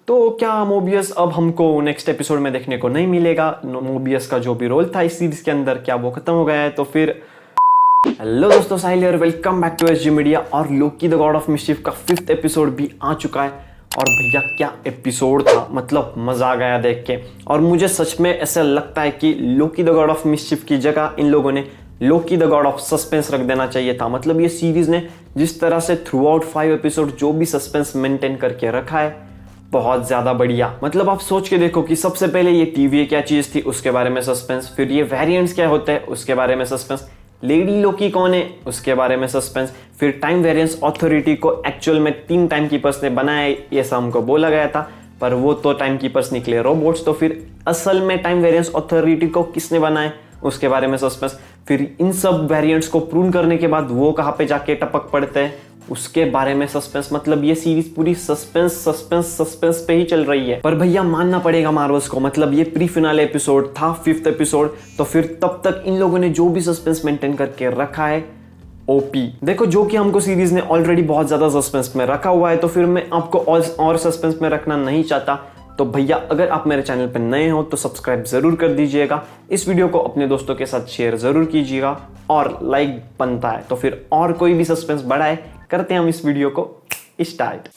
तो क्या मोबियस अब हमको नेक्स्ट एपिसोड में देखने को नहीं मिलेगा? मोबियस का जो भी रोल था इस सीरीज के अंदर, क्या वो खत्म हो गया है? तो फिर हेलो दोस्तों, Sahil here, welcome back to SG media. और Loki the god of mischief का 5th एपिसोड भी आ चुका है। और भैया क्या एपिसोड था, मतलब मजा आ गया देख के। और मुझे सच में ऐसा लगता है कि लोकी द गॉड ऑफ मिस्chiफ की जगह इन लोगों ने लोकी द गॉड ऑफ सस्पेंस रख देना चाहिए था। मतलब ये सीरीज ने जिस तरह से थ्रू आउट 5 एपिसोड जो भी सस्पेंस मेंटेन करके रखा है, बहुत ज्यादा बढ़िया। मतलब आप सोच के देखो कि सबसे पहले ये टीवी क्या चीज थी, उसके बारे में सस्पेंस, फिर ये वेरिएंट्स क्या होते हैं उसके बारे में सस्पेंस, लेडी लोकी कौन है उसके बारे में सस्पेंस, फिर टाइम वेरिएंस अथॉरिटी को एक्चुअल में 3 टाइम कीपर्स ने बनाया ये सब हमको बोला गया था, पर वो तो टाइम कीपर्स निकले रोबोट्स। तो फिर असल में टाइम वेरिएंस अथॉरिटी को किसने बनाया उसके बारे में सस्पेंस, फिर इन सब वेरिएंट्स को प्रूव करने के बाद वो कहाँ पे जाके टपक पड़ते हैं उसके बारे में सस्पेंस। मतलब ये सीरीज पूरी सस्पेंस सस्पेंस सस्पेंस पे ही चल रही है। पर भैया मानना पड़ेगा मार्वल्स को, मतलब ये प्री फिनाले एपिसोड था, 5th एपिसोड, तो फिर तब तक इन लोगों ने जो भी सस्पेंस मेंटेन करके रखा है ओपी। देखो जो कि हमको सीरीज ने ऑलरेडी बहुत ज्यादा सस्पेंस में रखा हुआ है, तो फिर मैं आपको और सस्पेंस में रखना नहीं चाहता। तो भैया अगर आप मेरे चैनल पर नए हो तो सब्सक्राइब जरूर कर दीजिएगा, इस वीडियो को अपने दोस्तों के साथ शेयर जरूर कीजिएगा, और लाइक बनता है। तो फिर और कोई भी सस्पेंस बढ़ाए, करते हैं हम इस वीडियो को स्टार्ट।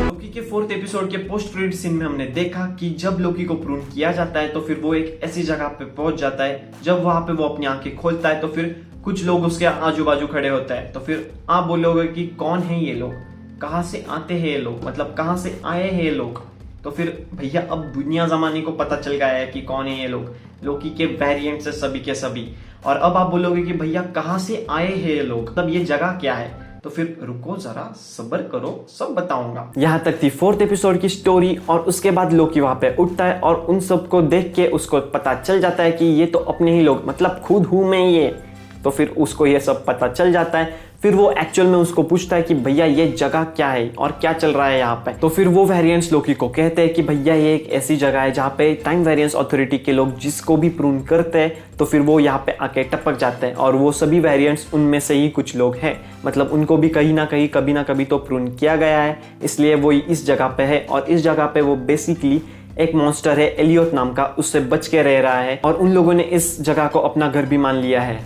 लोकी के 4th एपिसोड के पोस्ट क्रेडिट सीन में हमने देखा कि जब लोकी को प्रून किया जाता है तो फिर वो एक ऐसी जगह पे पहुंच जाता है, जब वहां पे वो अपनी आंखें खोलता है तो फिर कुछ लोग उसके आजू बाजू खड़े होते हैं। तो फिर आप बोलोगे कि कौन है ये लोग, कहां से आते हैं ये लोग, मतलब कहां से आए हैं ये लोग? तो फिर भैया अब दुनिया जमाने को पता चल गया है कि कौन है ये लोग, लोकी के वेरिएंट से सभी के सभी। और अब आप बोलोगे कि भैया कहां से आए हैं ये लोग, मतलब ये जगह क्या है? तो फिर रुको जरा, सब्र करो, सब बताऊंगा। यहाँ तक थी 4th एपिसोड की स्टोरी। और उसके बाद लोकी वहां पे उठता है और उन सबको देख के उसको पता चल जाता है कि ये तो अपने ही लोग, मतलब खुद हूं मैं ये। तो फिर उसको ये सब पता चल जाता है। फिर वो एक्चुअल में उसको पूछता है कि भैया ये जगह क्या है और क्या चल रहा है यहाँ पे। तो फिर वो वेरिएंट्स लोकी को कहते हैं कि भैया ये एक ऐसी जगह है जहाँ पे टाइम वेरिएंस अथॉरिटी के लोग जिसको भी प्रून करते हैं तो फिर वो यहाँ पे आके टपक जाते हैं। और वो सभी वेरिएंट्स उनमें से ही कुछ लोग हैं, मतलब उनको भी कहीं ना कहीं कभी ना कभी तो प्रून किया गया है, इसलिए वो इस जगह पे है। और इस जगह पे वो बेसिकली एक मॉन्स्टर है एलियोट नाम का, उससे बच के रह रहा है। और उन लोगों ने इस जगह को अपना घर भी मान लिया है।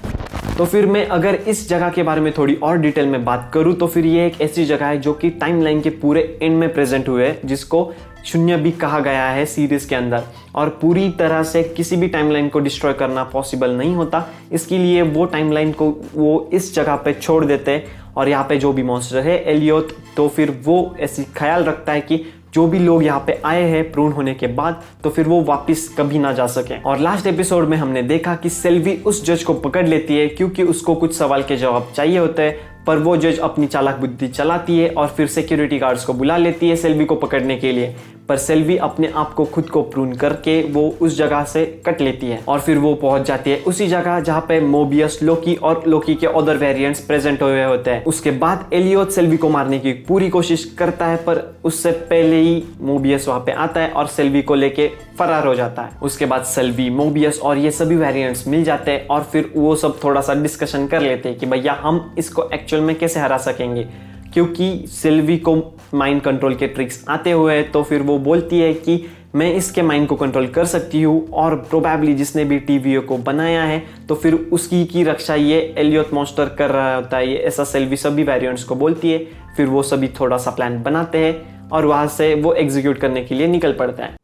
तो फिर मैं अगर इस जगह के बारे में थोड़ी और डिटेल में बात करूं तो फिर ये एक ऐसी जगह है जो कि टाइमलाइन के पूरे एंड में प्रेजेंट हुए है, जिसको शून्य भी कहा गया है सीरीज के अंदर। और पूरी तरह से किसी भी टाइमलाइन को डिस्ट्रॉय करना पॉसिबल नहीं होता, इसके लिए वो टाइमलाइन को वो इस जगह पे छोड़ देते हैं। और यहाँ पे जो भी मॉन्स्टर है एलियोट, तो फिर वो ऐसी ख्याल रखता है कि जो भी लोग यहाँ पे आए हैं प्रून होने के बाद तो फिर वो वापस कभी ना जा सके। और लास्ट एपिसोड में हमने देखा कि सेल्वी उस जज को पकड़ लेती है क्योंकि उसको कुछ सवाल के जवाब चाहिए होते हैं, पर वो जज अपनी चालाक बुद्धि चलाती है और फिर सिक्योरिटी गार्ड्स को बुला लेती है सेल्वी को पकड़ने के लिए। पर सेल्वी अपने आप को खुद को प्रून करके वो उस जगह से कट लेती है और फिर वो पहुंच जाती है उसी जगह जहाँ पे मोबियस, लोकी और लोकी के अदर वेरिएंट्स प्रेजेंट हुए होते हैं। उसके बाद एलियोट सेल्वी को मारने की पूरी कोशिश करता है, पर उससे पहले ही मोबियस वहां पे आता है और सेल्वी को लेके फरार हो जाता है। उसके बाद सेल्वी, मोबियस और ये सभी वेरिएंट्स मिल जाते हैं और फिर वो सब थोड़ा सा डिस्कशन कर लेते हैं कि भैया हम इसको एक्चुअल में कैसे हरा सकेंगे, क्योंकि सेल्वी को माइंड कंट्रोल के ट्रिक्स आते हुए हैं। तो फिर वो बोलती है कि मैं इसके माइंड को कंट्रोल कर सकती हूँ, और प्रोबेबली जिसने भी टीवीओ को बनाया है तो फिर उसकी की रक्षा ये एलियोट मॉन्स्टर कर रहा होता है। ये ऐसा सेल्वी सभी वेरिएंट्स को बोलती है। फिर वो सभी थोड़ा सा प्लान बनाते हैं और वहां से वो एग्जीक्यूट करने के लिए निकल पड़ता है।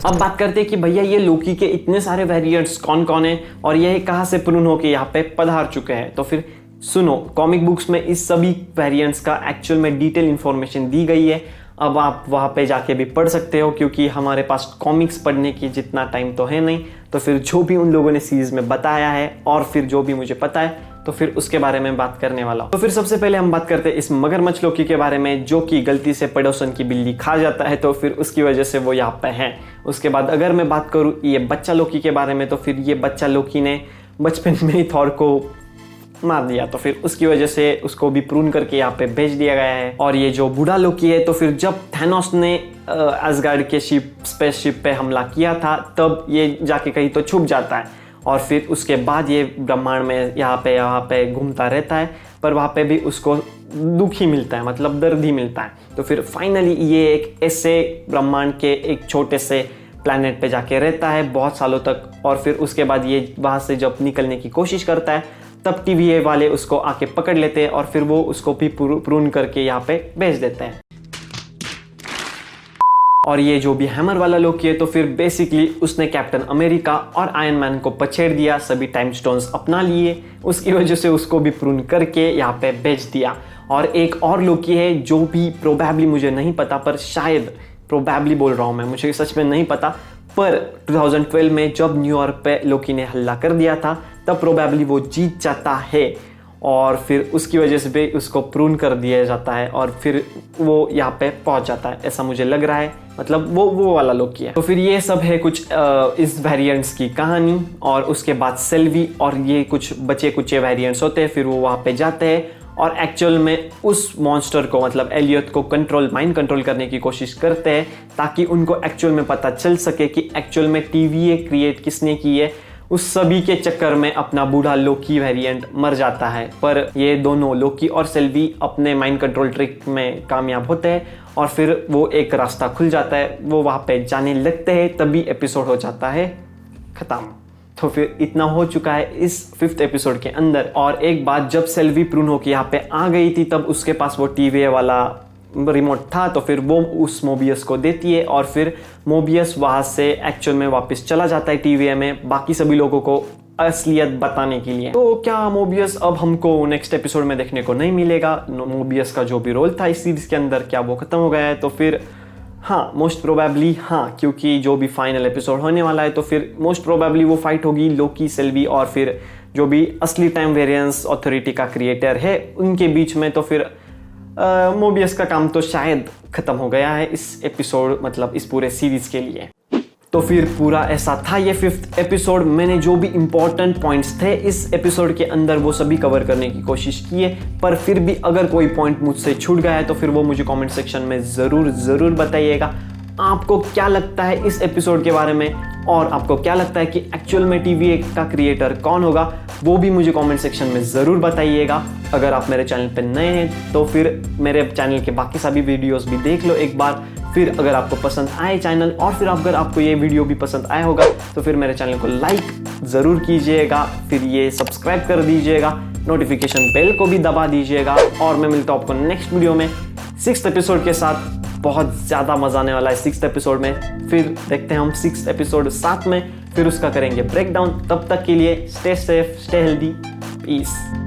अब बात करते हैं कि भैया ये लोकी के इतने सारे वेरिएंट्स कौन कौन है और ये कहाँ से प्रून होके यहाँ पे पधार चुके हैं। तो फिर सुनो, कॉमिक बुक्स में इस सभी वेरिएंट्स का एक्चुअल में डिटेल इंफॉर्मेशन दी गई है। अब आप वहाँ पे जाके भी पढ़ सकते हो, क्योंकि हमारे पास कॉमिक्स पढ़ने की जितना टाइम तो है नहीं। तो फिर जो भी उन लोगों ने सीरीज में बताया है और फिर जो भी मुझे पता है तो फिर उसके बारे में बात करने वाला हूं। तो फिर सबसे पहले हम बात करते हैं इस मगरमच्छ लोकी के बारे में, जो कि गलती से पड़ोसन की बिल्ली खा जाता है, तो फिर उसकी वजह से वो यहाँ पे है। उसके बाद अगर मैं बात करूँ ये बच्चा लोकी के बारे में, तो फिर ये बच्चा लोकी ने बचपन में ही थॉर को मार दिया, तो फिर उसकी वजह से उसको भी प्रून करके यहाँ पे भेज दिया गया है। और ये जो बूढ़ा लोकी है, तो फिर जब थैनोस ने असगार्ड के स्पेसशिप पे हमला किया था, तब ये जाके कहीं तो छुप जाता है और फिर उसके बाद ये ब्रह्मांड में यहाँ पे घूमता रहता है, पर वहाँ पे भी उसको दुख ही मिलता है, मतलब दर्द ही मिलता है। तो फिर फाइनली ये एक ऐसे ब्रह्मांड के एक छोटे से प्लैनेट पे जाके रहता है बहुत सालों तक, और फिर उसके बाद ये वहाँ से जब निकलने की कोशिश करता है तब TVA वाले उसको आके पकड़ लेते हैं और फिर वो उसको भी प्रून करके यहाँ पे भेज देते हैं। और ये जो भी हैमर वाला लोकी है तो फिर बेसिकली उसने कैप्टन अमेरिका और आयरन मैन को पछेड़ दिया, सभी टाइम स्टोन्स अपना लिए, उसकी वजह से उसको भी प्रून करके यहाँ पे भेज दिया। और एक और लोकी है जो भी प्रोबेबली मुझे नहीं पता, पर शायद प्रोबेबली बोल रहा हूँ मैं, मुझे सच में नहीं पता, पर 2012 में जब न्यूयॉर्क पे लोकी ने हल्ला कर दिया था तब प्रोबेबली वो जीत जाता है और फिर उसकी वजह से भी उसको प्रून कर दिया जाता है और फिर वो यहाँ पे पहुँच जाता है, ऐसा मुझे लग रहा है, मतलब वो वाला लोकी है। तो फिर ये सब है कुछ इस वेरिएंट्स की कहानी। और उसके बाद सेल्वी और ये कुछ बचे कुचे वेरिएंट्स होते हैं, फिर वो वहाँ पे जाते हैं और एक्चुअल में उस मॉन्स्टर को, मतलब एलियट को माइंड कंट्रोल करने की कोशिश करते हैं ताकि उनको एक्चुअल में पता चल सके कि एक्चुअल में TVA क्रिएट किसने की है। उस सभी के चक्कर में अपना बूढ़ा लोकी वेरिएंट मर जाता है, पर ये दोनों लोकी और सेल्वी अपने माइंड कंट्रोल ट्रिक में कामयाब होते हैं और फिर वो एक रास्ता खुल जाता है, वो वहाँ पे जाने लगते हैं, तभी एपिसोड हो जाता है खत्म। तो फिर इतना हो चुका है इस 5th एपिसोड के अंदर। और एक बात, जब सेल्वी प्रून होके यहाँ पे आ गई थी तब उसके पास वो TVA वाला रिमोट था, तो फिर वो उस मोबियस को देती है और फिर मोबियस वहाँ से एक्चुअल में वापस चला जाता है TVA में बाकी सभी लोगों को असलियत बताने के लिए। तो क्या मोबियस अब हमको नेक्स्ट एपिसोड में देखने को नहीं मिलेगा? मोबियस का जो भी रोल था इस सीरीज के अंदर, क्या वो खत्म हो गया है? तो फिर हाँ, मोस्ट प्रोबेबली हाँ, क्योंकि जो भी फाइनल एपिसोड होने वाला है तो फिर मोस्ट प्रोबेबली वो फाइट होगी लोकी, सेल्वी और फिर जो भी असली टाइम वेरिएंस अथॉरिटी का क्रिएटर है उनके बीच में। तो फिर मोबियस का काम तो शायद खत्म हो गया है इस एपिसोड, मतलब इस पूरे सीरीज के लिए। तो फिर पूरा ऐसा था ये 5th एपिसोड। मैंने जो भी इंपॉर्टेंट पॉइंट्स थे इस एपिसोड के अंदर वो सभी कवर करने की कोशिश की है, पर फिर भी अगर कोई पॉइंट मुझसे छूट गया है तो फिर वो मुझे कमेंट सेक्शन में ज़रूर बताइएगा। आपको क्या लगता है इस एपिसोड के बारे में और आपको क्या लगता है कि एक्चुअल में TVA का क्रिएटर कौन होगा, वो भी मुझे कमेंट सेक्शन में ज़रूर बताइएगा। अगर आप मेरे चैनल पर नए हैं तो फिर मेरे चैनल के बाकी सभी वीडियोस भी देख लो एक बार। फिर अगर आपको पसंद आए चैनल और फिर अगर आपको ये वीडियो भी पसंद आया होगा तो फिर मेरे चैनल को लाइक ज़रूर कीजिएगा, फिर ये सब्सक्राइब कर दीजिएगा, नोटिफिकेशन बेल को भी दबा दीजिएगा। और मैं मिलता हूँ आपको नेक्स्ट वीडियो में 6th एपिसोड के साथ। बहुत ज़्यादा मज़ा आने वाला है 6th एपिसोड में। फिर देखते हैं हम 6th एपिसोड साथ में, फिर उसका करेंगे ब्रेकडाउन। तब तक के लिए stay safe, stay healthy, piece.